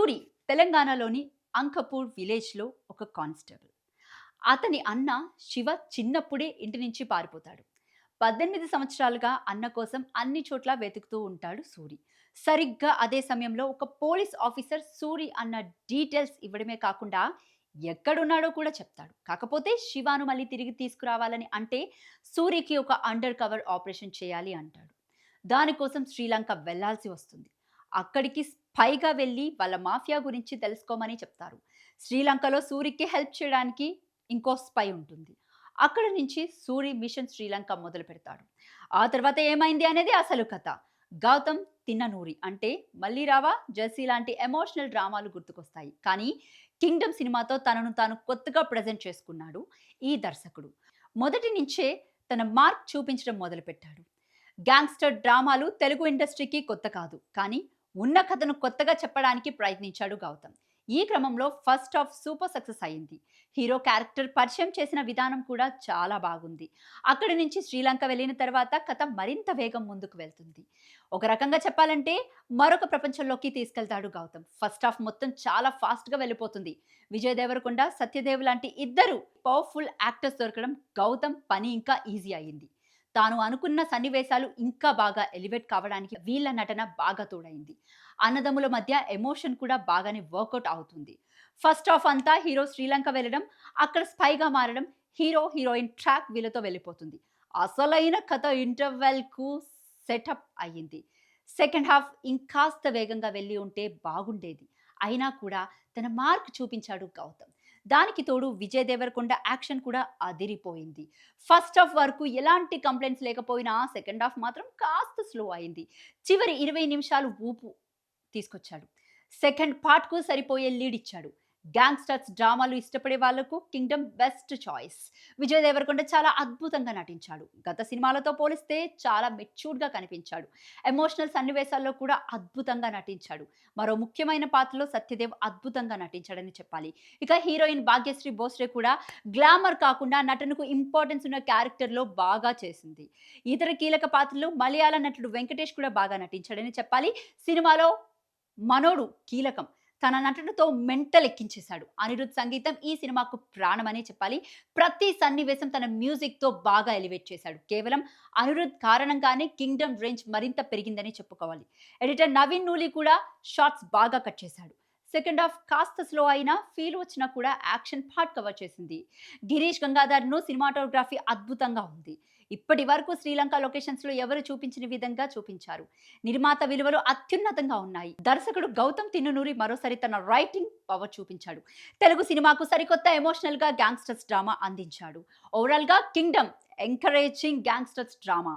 సూరి తెలంగాణలోని అంకపూర్ విలేజ్లో ఒక కానిస్టేబుల్. అతని అన్న శివ చిన్నప్పుడే ఇంటి నుంచి పారిపోతాడు. 18 సంవత్సరాలుగా అన్న కోసం అన్ని చోట్ల వెతుకుతూ ఉంటాడు సూరి. సరిగ్గా అదే సమయంలో ఒక పోలీస్ ఆఫీసర్ సూరి అన్న డీటెయిల్స్ ఇవ్వడమే కాకుండా ఎక్కడున్నాడో కూడా చెప్తాడు. కాకపోతే శివాను మళ్ళీ తిరిగి తీసుకురావాలని అంటే సూరికి ఒక అండర్ కవర్ ఆపరేషన్ చేయాలి అంటాడు. దానికోసం శ్రీలంక వెళ్లాల్సి వస్తుంది. అక్కడికి స్పైగా వెళ్ళి వాళ్ళ మాఫియా గురించి తెలుసుకోమని చెప్తారు. శ్రీలంకలో సూరికి హెల్ప్ చేయడానికి ఇంకో స్పై ఉంటుంది. అక్కడ నుంచి సూరి మిషన్ శ్రీలంక మొదలు పెడతాడు. ఆ తర్వాత ఏమైంది అనేది అసలు కథ. గౌతమ్ తిన్ననూరి అంటే మళ్ళీ రావా, జెర్సీ లాంటి ఎమోషనల్ డ్రామాలు గుర్తుకొస్తాయి. కానీ కింగ్డమ్ సినిమాతో తనను తాను కొత్తగా ప్రజెంట్ చేసుకున్నాడు ఈ దర్శకుడు. మొదటి నుంచే తన మార్క్ చూపించడం మొదలుపెట్టాడు. గ్యాంగ్స్టర్ డ్రామాలు తెలుగు ఇండస్ట్రీకి కొత్త కాదు, కానీ ఉన్న కథను కొత్తగా చెప్పడానికి ప్రయత్నించాడు గౌతమ్. ఈ క్రమంలో ఫస్ట్ హాఫ్ సూపర్ సక్సెస్ అయింది. హీరో క్యారెక్టర్ పరిచయం చేసిన విధానం కూడా చాలా బాగుంది. అక్కడి నుంచి శ్రీలంక వెళ్ళిన తర్వాత కథ మరింత వేగం ముందుకు వెళ్తుంది. ఒక రకంగా చెప్పాలంటే మరొక ప్రపంచంలోకి తీసుకెళ్తాడు గౌతమ్. ఫస్ట్ హాఫ్ మొత్తం చాలా ఫాస్ట్గా వెళ్ళిపోతుంది. విజయ్ దేవరకొండ, సత్యదేవ్ లాంటి ఇద్దరు పవర్ఫుల్ యాక్టర్స్ దొరకడం గౌతమ్ పని ఇంకా ఈజీ అయ్యింది. తాను అనుకున్న సన్నివేశాలు ఇంకా బాగా ఎలివేట్ కావడానికి వీళ్ళ నటన బాగా తోడైంది. అన్నదమ్ముల మధ్య ఎమోషన్ కూడా బాగానే వర్కౌట్ అవుతుంది. ఫస్ట్ హాఫ్ అంతా హీరో శ్రీలంక వెళ్ళడం, అక్కడ స్పైగా మారడం, హీరో హీరోయిన్ ట్రాక్ వీళ్ళతో వెళ్ళిపోతుంది. అసలైన కథ ఇంటర్వెల్ కు సెటప్ అయ్యింది. సెకండ్ హాఫ్ ఇంకాస్త వేగంగా వెళ్ళి ఉంటే బాగుండేది. అయినా కూడా తన మార్క్ చూపించాడు గౌతమ్. దానికి తోడు విజయ్ దేవరకొండ యాక్షన్ కూడా అదిరిపోయింది. ఫస్ట్ హాఫ్ వరకు ఎలాంటి కంప్లైంట్స్ లేకపోయినా సెకండ్ హాఫ్ మాత్రం కాస్త స్లో అయింది. చివరి 20 నిమిషాలు ఊపు తీసుకొచ్చాడు. సెకండ్ పార్ట్కు సరిపోయే లీడ్ ఇచ్చాడు. గ్యాంగ్స్టర్స్ డ్రామాలు ఇష్టపడే వాళ్లకు Kingdom best choice. Vijay Deverakonda చాలా అద్భుతంగా నటించాడు. గత సినిమాలతో పోలిస్తే చాలా మెచ్యూర్డ్గా కనిపించాడు. ఎమోషనల్ సన్నివేశాల్లో కూడా అద్భుతంగా నటించాడు. మరో ముఖ్యమైన పాత్రలో సత్యదేవ్ అద్భుతంగా నటించాడని చెప్పాలి. ఇక హీరోయిన్ భాగ్యశ్రీ భోస్లే కూడా గ్లామర్ కాకుండా నటనకు ఇంపార్టెన్స్ ఉన్న క్యారెక్టర్లో బాగా చేసింది. ఇతర కీలక పాత్రలు మలయాళ నటుడు వెంకటేష్ కూడా బాగా నటించాడని చెప్పాలి. సినిమాలో మనోడు కీలకం. తన నటనతో మెంటల్ ఎక్కించేశాడు. అనిరుద్ సంగీతం ఈ సినిమాకు ప్రాణమనే చెప్పాలి. ప్రతి సన్నివేశం తన మ్యూజిక్తో బాగా ఎలివేట్ చేశాడు. కేవలం అనిరుద్ కారణంగానే కింగ్డమ్ రేంజ్ మరింత పెరిగిందని చెప్పుకోవాలి. ఎడిటర్ నవీన్ నూలి కూడా షార్ట్స్ బాగా కట్ చేశాడు. సెకండ్ హాఫ్ కాస్త స్లో అయినా ఫీల్ వచ్చినా కూడా యాక్షన్ పార్ట్ కవర్ చేసింది. గిరీష్ గంగాధర్ను సినిమాటోగ్రఫీ అద్భుతంగా ఉంది. ఇప్పటి వరకు శ్రీలంక లొకేషన్స్లో ఎవరు చూపించిన విధంగా చూపించారు. నిర్మాత విలువలు అత్యున్నతంగా ఉన్నాయి. దర్శకుడు గౌతమ్ తిన్ననూరి మరోసారి తన రైటింగ్ పవర్ చూపించాడు. తెలుగు సినిమాకు సరికొత్త ఎమోషనల్గా గ్యాంగ్స్టర్స్ డ్రామా అందించాడు. ఓవరాల్గా కింగ్డమ్ ఎంకరేజింగ్ గ్యాంగ్స్టర్స్ డ్రామా.